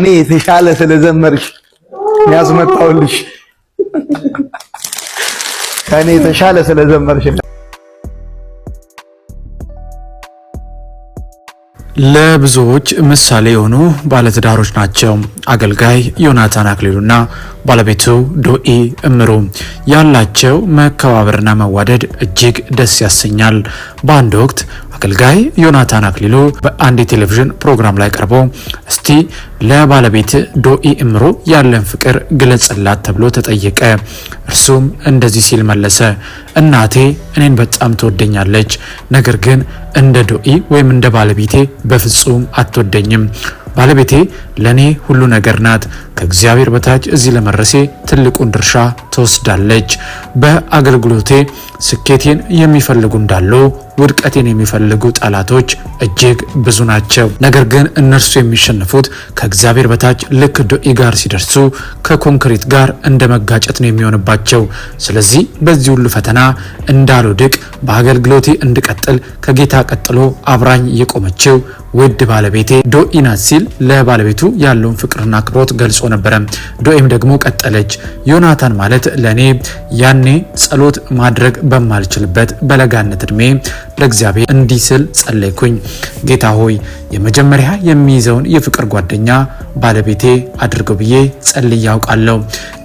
እኔ የተሻለ ስለዘመርሽ ያስመጣውልሽ ከኔ የተሻለ ስለዘመርሽ ለብዙዎች ምሳሌ የሆኑ ባለትዳሮች ናቸው አገልጋይ ዮናታን አክሊሉና ባለቤቱ ዶኢ እምሩ። ያላቸው መከባበርና መዋደድ እጅግ ደስ ያሰኛል። በአንድ ወቅት አገልጋይ ዮናታን አክሊሉ በአንድ ቴሌቪዥን ፕሮግራም ላይ ቀርቦ እስቲ ለባለቤት ዶኢ እምሩ ያለን ፍቅር ግለጽላት ተብሎ ተጠየቀ። እርሱም እንደዚህ ሲል መለሰ፣ እናቴ እኔን በጣም ትወደኛለች፣ ነገር ግን እንደ ዶኢ ወይም እንደ ባለቤቴ በፍጹም አትወደኝም። ባለቤቴ ለኔ ሁሉ ነገር ናት። ከእግዚአብሔር በታች እዚህ ለመድረሴ ትልቁን ድርሻ ትወስዳለች። በአገልግሎቴ ስኬቴን የሚፈልጉ እንዳሉ ውድቀቴን የሚፈልጉ ጠላቶች እጅግ ብዙ ናቸው። ነገር ግን እነርሱ የሚሸነፉት ከእግዚአብሔር በታች ልክ ዶኢ ጋር ሲደርሱ ከኮንክሪት ጋር እንደ መጋጨት ነው የሚሆንባቸው። ስለዚህ በዚህ ሁሉ ፈተና እንዳልወድቅ በአገልግሎቴ እንድቀጥል ከጌታ ቀጥሎ አብራኝ የቆመችው ውድ ባለቤቴ ዶኢ ናት ሲል ለባለቤቱ ያለውን ፍቅርና አክብሮት ገልጾ ነበረ። ዶኢም ደግሞ ቀጠለች፣ ዮናታን ማለት ለኔ ያኔ ጸሎት ማድረግ በማልችልበት በለጋነት እድሜ ለእግዚአብሔር እንዲህ ስል ጸለይኩኝ፣ ጌታ ሆይ የመጀመሪያ የሚይዘውን የፍቅር ጓደኛ ባለቤቴ አድርገው ብዬ ጸልዬ ያውቃለሁ።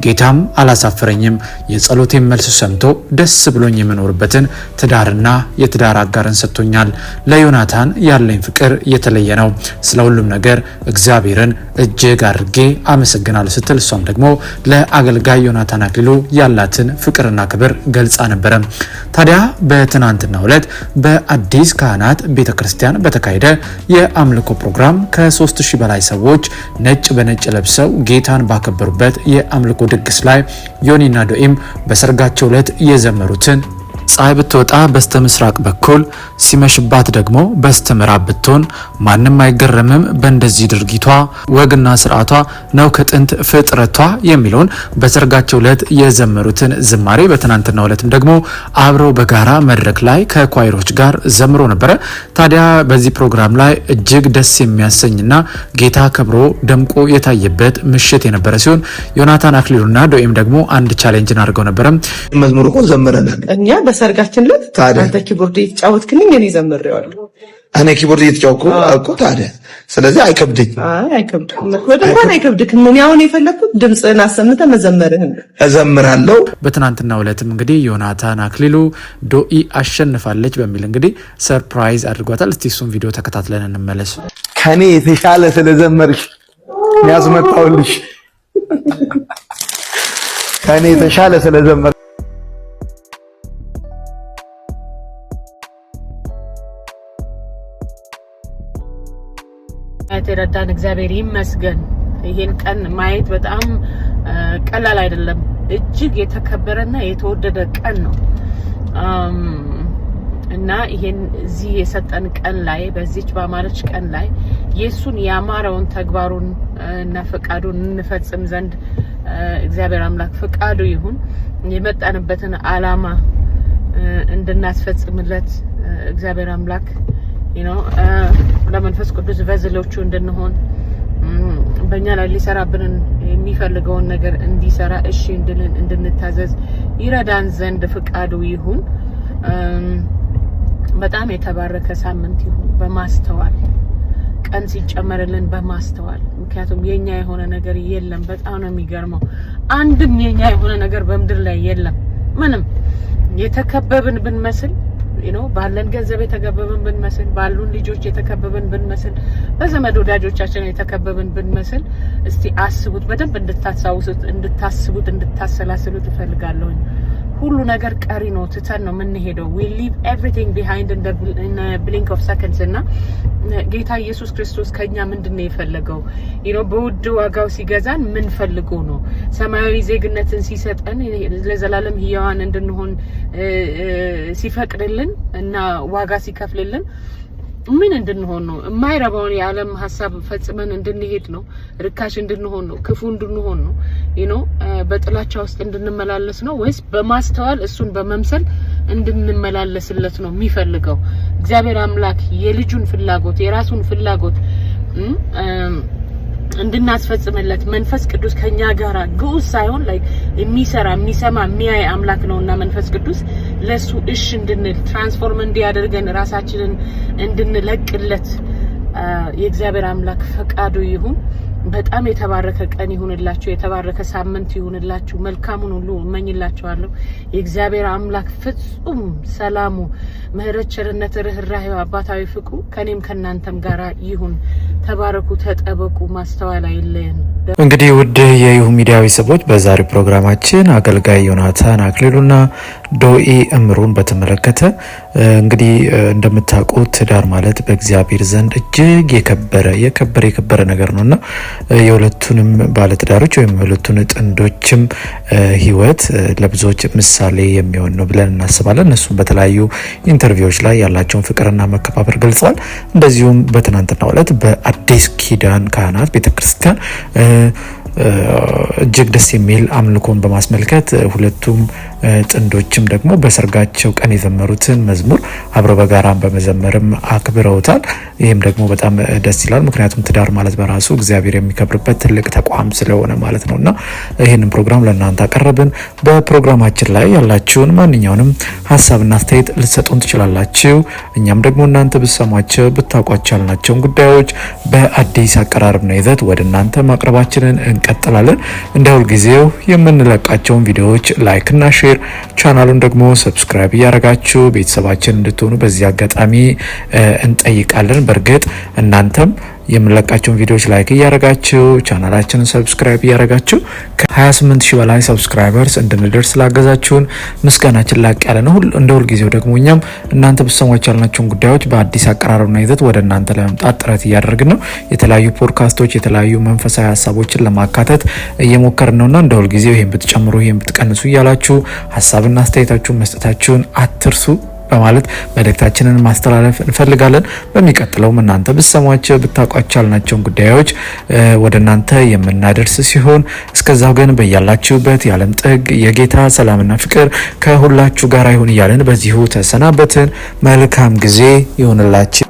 ጌታም አላሳፈረኝም። የጸሎቴን መልስ ሰምቶ ደስ ብሎኝ የምኖርበትን ትዳርና የትዳር አጋርን ሰጥቶኛል። ለዮናታን ያለኝ ፍቅር የተለየ ነው። ስለ ሁሉም ነገር እግዚአብሔርን እጅግ አድርጌ አመሰግናለሁ ስትል እሷም ደግሞ ለአገልጋይ ዮናታን አክሊሉ ያላትን ፍቅርና ክብር ገልጻ ነበረ። ታዲያ በትናንትናው ዕለት በአዲስ ካህናት ቤተክርስቲያን በተካሄደ የአምልኮ ፕሮግራም ከ3000 በላይ ሰዎች ነጭ በነጭ ለብሰው ጌታን ባከበሩበት የአምልኮ ድግስ ላይ ዮኒና ዶኢም በሰርጋቸው ዕለት የዘመሩትን ፀሐይ ብትወጣ በስተ ምስራቅ በኩል ሲመሽባት ደግሞ በስተ ምዕራብ ብትሆን ማንም አይገረምም በእንደዚህ ድርጊቷ ወግና ስርዓቷ ነው ከጥንት ፍጥረቷ የሚለውን በሰርጋቸው ዕለት የዘመሩትን ዝማሬ በትናንትናው ዕለትም ደግሞ አብረው በጋራ መድረክ ላይ ከኳይሮች ጋር ዘምሮ ነበረ። ታዲያ በዚህ ፕሮግራም ላይ እጅግ ደስ የሚያሰኝና ጌታ ከብሮ ደምቆ የታየበት ምሽት የነበረ ሲሆን ዮናታን አክሊሉና ዶኢም ደግሞ አንድ ቻሌንጅን አድርገው ነበረ። መዝሙር እኮ ዘመረናል እኛ በሰርጋችን ዕለት አንተ ኪቦርድ እየተጫወትክልኝ እኔ ዘምሬዋለሁ። እኔ ኪቦርድ እየተጫወትኩ እኮ ታዲያ ስለዚህ አይከብድኝ። አይከብድም ወደንኳን አይከብድክም። ምን ያውን የፈለኩት ድምጽህን አሰምተህ መዘመርህን እዘምራለሁ። በትናንትናው ዕለትም እንግዲህ ዮናታን አክሊሉ ዶኢ አሸንፋለች በሚል እንግዲህ ሰርፕራይዝ አድርጓታል። እስቲ እሱን ቪዲዮ ተከታትለን እንመለስ። ከኔ የተሻለ ስለዘመርሽ ያስመጣውልሽ ከኔ የተሻለ ስለዘመር የተረዳን እግዚአብሔር ይመስገን። ይሄን ቀን ማየት በጣም ቀላል አይደለም። እጅግ የተከበረና የተወደደ ቀን ነው እና ይሄን እዚህ የሰጠን ቀን ላይ በዚች ባማረች ቀን ላይ ኢየሱስን ያማረውን ተግባሩን እና ፈቃዱን እንፈጽም ዘንድ እግዚአብሔር አምላክ ፈቃዱ ይሁን። የመጣንበትን ዓላማ እንድናስፈጽምለት እግዚአብሔር አምላክ ለመንፈስ ቅዱስ ቨዝሎቹ እንድንሆን በእኛ ላይ ሊሰራብንን የሚፈልገውን ነገር እንዲሰራ እሺ እንድንታዘዝ ይረዳን ዘንድ ፍቃዱ ይሁን። በጣም የተባረከ ሳምንት ይሁን። በማስተዋል ቀን ሲጨመርልን በማስተዋል ምክንያቱም የኛ የሆነ ነገር የለም። በጣም ነው የሚገርመው። አንድም የኛ የሆነ ነገር በምድር ላይ የለም። ምንም የተከበብን ብንመስል ባለን ገንዘብ የተከበብን ብንመስል፣ ባሉን ልጆች የተከበብን ብንመስል፣ በዘመድ ወዳጆቻችን የተከበብን ብንመስል እስቲ አስቡት። በደንብ እንድታስቡት እንድታሰላስሉት እፈልጋለሁ። ሁሉ ነገር ቀሪ ነው። ትተን ነው የምንሄደው። we leave everything behind in a blink of seconds እና ጌታ ኢየሱስ ክርስቶስ ከኛ ምንድነው የፈለገው? በውድ ዋጋው ሲገዛን ምን ፈልጎ ነው? ሰማያዊ ዜግነትን ሲሰጠን ለዘላለም ሕያዋን እንድንሆን ሲፈቅድልን እና ዋጋ ሲከፍልልን ምን እንድንሆን ነው? የማይረባውን የዓለም ሐሳብ ፈጽመን እንድንሄድ ነው? ርካሽ እንድንሆን ነው? ክፉ እንድንሆን ነው? በጥላቻ ውስጥ እንድንመላለስ ነው? ወይስ በማስተዋል እሱን በመምሰል እንድንመላለስለት ነው የሚፈልገው? እግዚአብሔር አምላክ የልጁን ፍላጎት የራሱን ፍላጎት እንድናስፈጽምለት መንፈስ ቅዱስ ከኛ ጋር ግዑዝ ሳይሆን ላይ የሚሰራ የሚሰማ የሚያይ አምላክ ነውና መንፈስ ቅዱስ ለሱ እሺ እንድንል ትራንስፎርም እንዲያደርገን ራሳችንን እንድንለቅለት የእግዚአብሔር አምላክ ፈቃዱ ይሁን። በጣም የተባረከ ቀን ይሁንላችሁ፣ የተባረከ ሳምንት ይሁንላችሁ። መልካሙን ሁሉ እመኝላችኋለሁ። የእግዚአብሔር አምላክ ፍጹም ሰላሙ፣ ምህረት፣ ቸርነት፣ ርህራሄው፣ አባታዊ ፍቅሩ ከኔም ከናንተም ጋራ ይሁን። ተባረኩ፣ ተጠበቁ፣ ማስተዋል አይለየን። እንግዲህ ውድ የይሁ ሚዲያ ቤተሰቦች በዛሬው ፕሮግራማችን አገልጋይ ዮናታን አክሊሉና ዶኢ እምሩን በተመለከተ እንግዲህ እንደምታውቁት ትዳር ማለት በእግዚአብሔር ዘንድ እጅግ የከበረ ነገር ነውና የሁለቱንም ባለትዳሮች ወይም የሁለቱን ጥንዶችም ህይወት ለብዙዎች ምሳሌ የሚሆን ነው ብለን እናስባለን። እነሱም በተለያዩ ኢንተርቪዎች ላይ ያላቸውን ፍቅርና መከባበር ገልጸዋል። እንደዚሁም በትናንትናው ዕለት በአዲስ ኪዳን ካህናት ቤተክርስቲያን እጅግ ደስ የሚል አምልኮን በማስመልከት ሁለቱም ጥንዶችም ደግሞ በሰርጋቸው ቀን የዘመሩትን መዝሙር አብረው በጋራ በመዘመርም አክብረውታል። ይህም ደግሞ በጣም ደስ ይላል። ምክንያቱም ትዳር ማለት በራሱ እግዚአብሔር የሚከብርበት ትልቅ ተቋም ስለሆነ ማለት ነውና ይህንን ፕሮግራም ለእናንተ አቀረብን። በፕሮግራማችን ላይ ያላችሁን ማንኛውንም ሀሳብና አስተያየት ልትሰጡን ትችላላችሁ። እኛም ደግሞ እናንተ ብትሰሟቸው ብታውቋቸው ያልናቸውን ጉዳዮች በአዲስ አቀራረብና ይዘት ወደ እናንተ ማቅረባችንን እንቀጥላለን። እንደ ሁልጊዜው የምንለቃቸውን ቪዲዮዎች ላይክ እና ሼር ቻናሉን ደግሞ ሰብስክራይብ ያረጋችሁ ቤተሰባችን እንድትሆኑ በዚህ አጋጣሚ እንጠይቃለን። በርግጥ እናንተም የምንለቃቸውን ቪዲዮዎች ላይክ ያረጋችሁ ቻናላችንን ሰብስክራይብ ያረጋችሁ ከ28000 በላይ ሰብስክራይበርስ እንድንደርስ ስላገዛችሁን ምስጋናችን ላቅ ያለ ነው። እንደ ሁልጊዜው ደግሞ እኛም እናንተ ብትሰሟቸው ያልናቸውን ጉዳዮች በአዲስ አቀራረብና ይዘት ወደ እናንተ ለማምጣት ጥረት እያደረግን ነው። የተለያዩ ፖድካስቶች፣ የተለያዩ መንፈሳዊ ሀሳቦችን ለማካተት እየሞከርን ነውና እንደ ሁልጊዜው ይሄን ብትጨምሩ ይሄን ብትቀንሱ እያላችሁ ሀሳብና አስተያየታችሁን መስጠታችሁን አትርሱ በማለት መልእክታችንን ማስተላለፍ እንፈልጋለን። በሚቀጥለውም እናንተ ብትሰሟቸው ብታውቋቸው ያልናቸውን ጉዳዮች ወደ እናንተ የምናደርስ ሲሆን እስከዛው ግን በያላችሁበት የዓለም ጥግ የጌታ ሰላምና ፍቅር ከሁላችሁ ጋር ይሁን እያለን በዚሁ ተሰናበትን። መልካም ጊዜ ይሁንላችሁ።